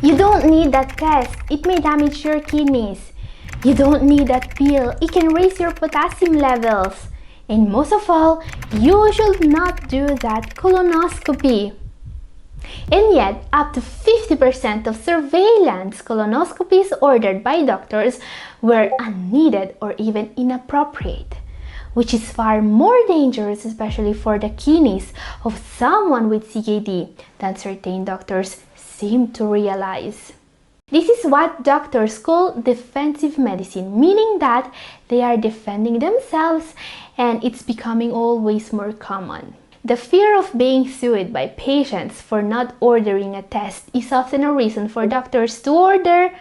You don't need that test, it may damage your kidneys. You don't need that pill, it can raise your potassium levels. And most of all, you should not do that colonoscopy. And yet, up to 50% of surveillance colonoscopies ordered by doctors were unneeded or even inappropriate, which is far more dangerous, especially for the kidneys of someone with CKD, than certain doctors seem to realize. This is what doctors call defensive medicine, meaning that they are defending themselves, and it's becoming always more common. The fear of being sued by patients for not ordering a test is often a reason for doctors to order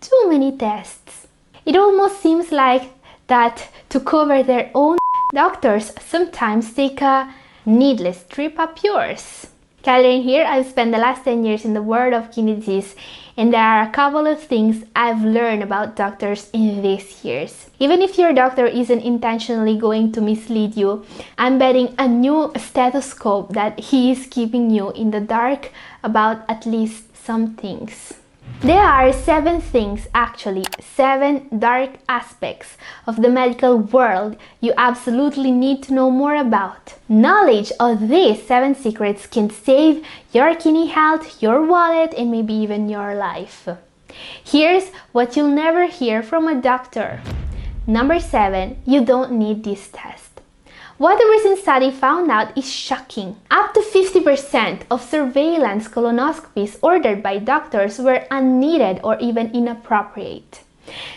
too many tests. It almost seems like that to cover their own, doctors sometimes take a needless trip up yours. Catherine here. I've spent the last 10 years in the world of kidney disease, and there are a couple of things I've learned about doctors in these years. Even if your doctor isn't intentionally going to mislead you, I'm betting a new stethoscope that he is keeping you in the dark about at least some things. There are 7 things, actually 7 dark aspects of the medical world you absolutely need to know more about. Knowledge of these 7 secrets can save your kidney health, your wallet, and maybe even your life. Here's what you'll never hear from a doctor. Number 7, you don't need this test. What a recent study found out is shocking. Up to 50% of surveillance colonoscopies ordered by doctors were unneeded or even inappropriate.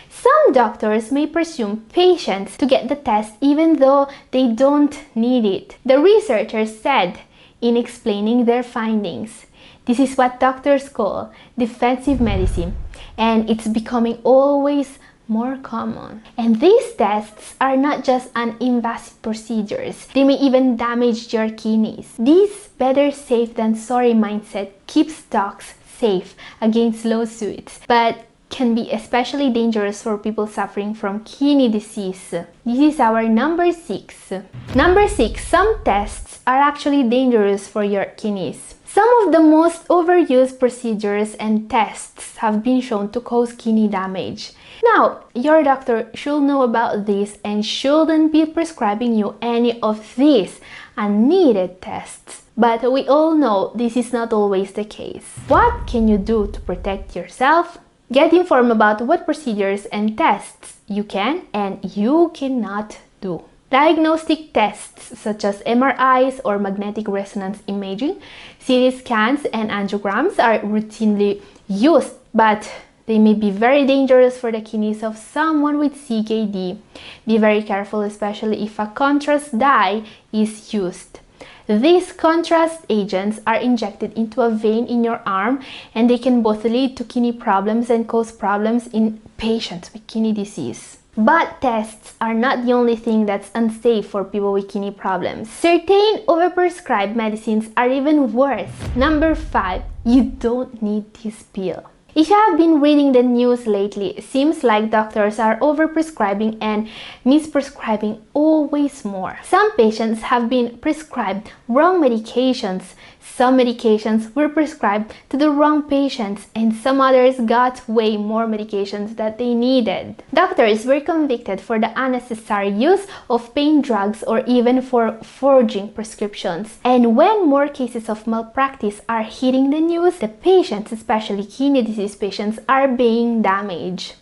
Some doctors may presume patients to get the test even though they don't need it. The researchers said in explaining their findings, this is what doctors call defensive medicine, and it's becoming always more common. And these tests are not just invasive procedures, they may even damage your kidneys. This better safe than sorry mindset keeps docs safe against lawsuits, but can be especially dangerous for people suffering from kidney disease. This is our number 6. Number 6, some tests are actually dangerous for your kidneys. Some of the most overused procedures and tests have been shown to cause kidney damage. Now, your doctor should know about this and shouldn't be prescribing you any of these unneeded tests. But we all know this is not always the case. What can you do to protect yourself? Get informed about what procedures and tests you can and you cannot do. Diagnostic tests such as MRIs or magnetic resonance imaging, CT scans, and angiograms are routinely used, but they may be very dangerous for the kidneys of someone with CKD. Be very careful, especially if a contrast dye is used. These contrast agents are injected into a vein in your arm, and they can both lead to kidney problems and cause problems in patients with kidney disease. But tests are not the only thing that's unsafe for people with kidney problems. Certain overprescribed medicines are even worse. Number 5, you don't need this pill. If you have been reading the news lately, it seems like doctors are overprescribing and misprescribing always more. Some patients have been prescribed wrong medications. Some medications were prescribed to the wrong patients, and some others got way more medications that they needed. Doctors were convicted for the unnecessary use of pain drugs or even for forging prescriptions. And when more cases of malpractice are hitting the news, the patients, especially kidney disease patients, are being damaged.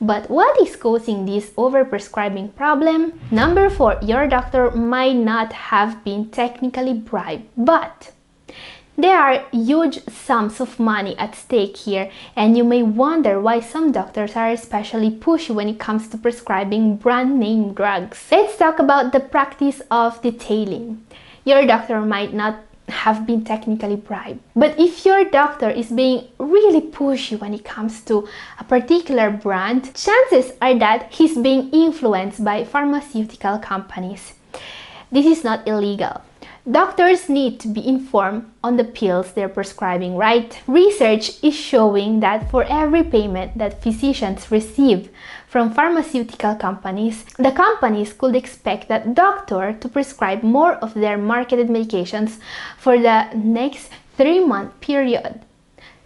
But what is causing this overprescribing problem? Number 4, your doctor might not have been technically bribed, but there are huge sums of money at stake here, and you may wonder why some doctors are especially pushy when it comes to prescribing brand name drugs. Let's talk about the practice of detailing. Your doctor might not have been technically bribed, but if your doctor is being really pushy when it comes to a particular brand, chances are that he's being influenced by pharmaceutical companies. This is not illegal. Doctors need to be informed on the pills they're prescribing, right? Research is showing that for every payment that physicians receive from pharmaceutical companies, the companies could expect that doctor to prescribe more of their marketed medications for the next 3-month period.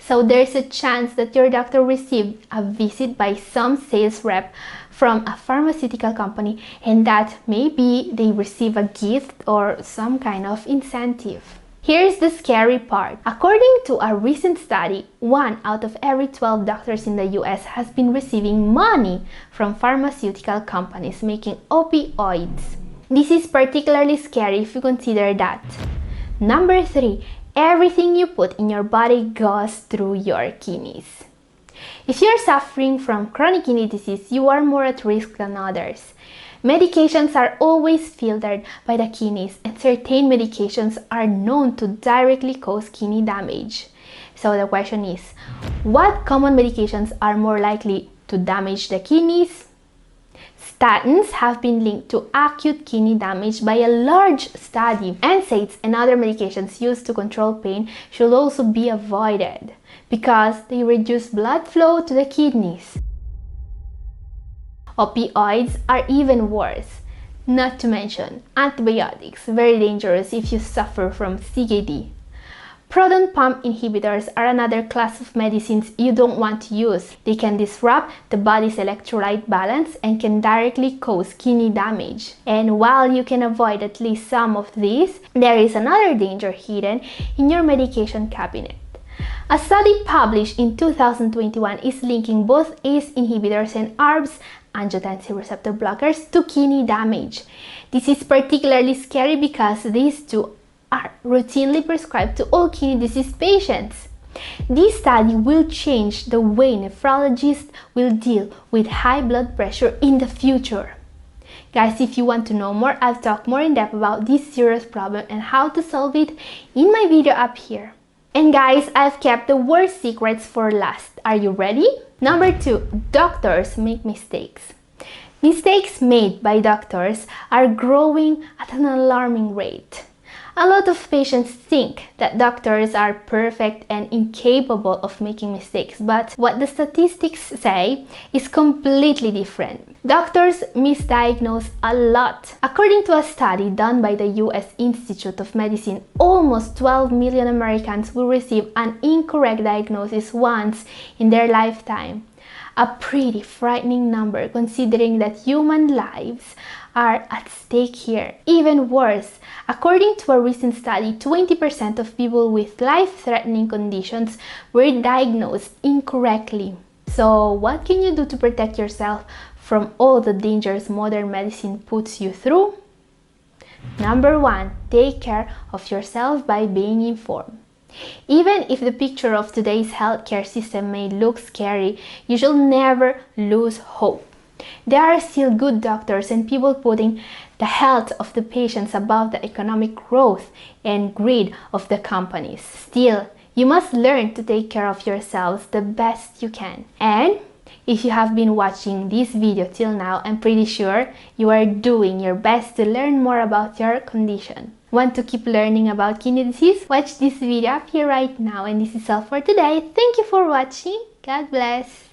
So there's a chance that your doctor received a visit by some sales rep from a pharmaceutical company, and that maybe they receive a gift or some kind of incentive. Here's the scary part. According to a recent study, 1 out of every 12 doctors in the US has been receiving money from pharmaceutical companies making opioids. This is particularly scary if you consider that. Number 3. Everything you put in your body goes through your kidneys. If you're suffering from chronic kidney disease, you are more at risk than others. Medications are always filtered by the kidneys, and certain medications are known to directly cause kidney damage. So the question is, what common medications are more likely to damage the kidneys? Statins have been linked to acute kidney damage by a large study. NSAIDs and other medications used to control pain should also be avoided because they reduce blood flow to the kidneys. Opioids are even worse, not to mention antibiotics, very dangerous if you suffer from CKD. Proton pump inhibitors are another class of medicines you don't want to use. They can disrupt the body's electrolyte balance and can directly cause kidney damage. And while you can avoid at least some of these, there is another danger hidden in your medication cabinet. A study published in 2021 is linking both ACE inhibitors and ARBs, angiotensin receptor blockers, to kidney damage. This is particularly scary because these two are routinely prescribed to all kidney disease patients. This study will change the way nephrologists will deal with high blood pressure in the future. Guys, if you want to know more, I've talked more in depth about this serious problem and how to solve it in my video up here. And guys, I've kept the worst secrets for last. Are you ready? Number 2, doctors make mistakes. Mistakes made by doctors are growing at an alarming rate. A lot of patients think that doctors are perfect and incapable of making mistakes, but what the statistics say is completely different. Doctors misdiagnose a lot. According to a study done by the US Institute of Medicine, almost 12 million Americans will receive an incorrect diagnosis once in their lifetime. A pretty frightening number considering that human lives are at stake here. Even worse, according to a recent study, 20% of people with life-threatening conditions were diagnosed incorrectly. So what can you do to protect yourself from all the dangers modern medicine puts you through? Number 1, take care of yourself by being informed. Even if the picture of today's healthcare system may look scary, you should never lose hope. There are still good doctors and people putting the health of the patients above the economic growth and greed of the companies. Still, you must learn to take care of yourselves the best you can. And if you have been watching this video till now, I'm pretty sure you are doing your best to learn more about your condition. Want to keep learning about kidney disease? Watch this video up here right now. And this is all for today. Thank you for watching. God bless.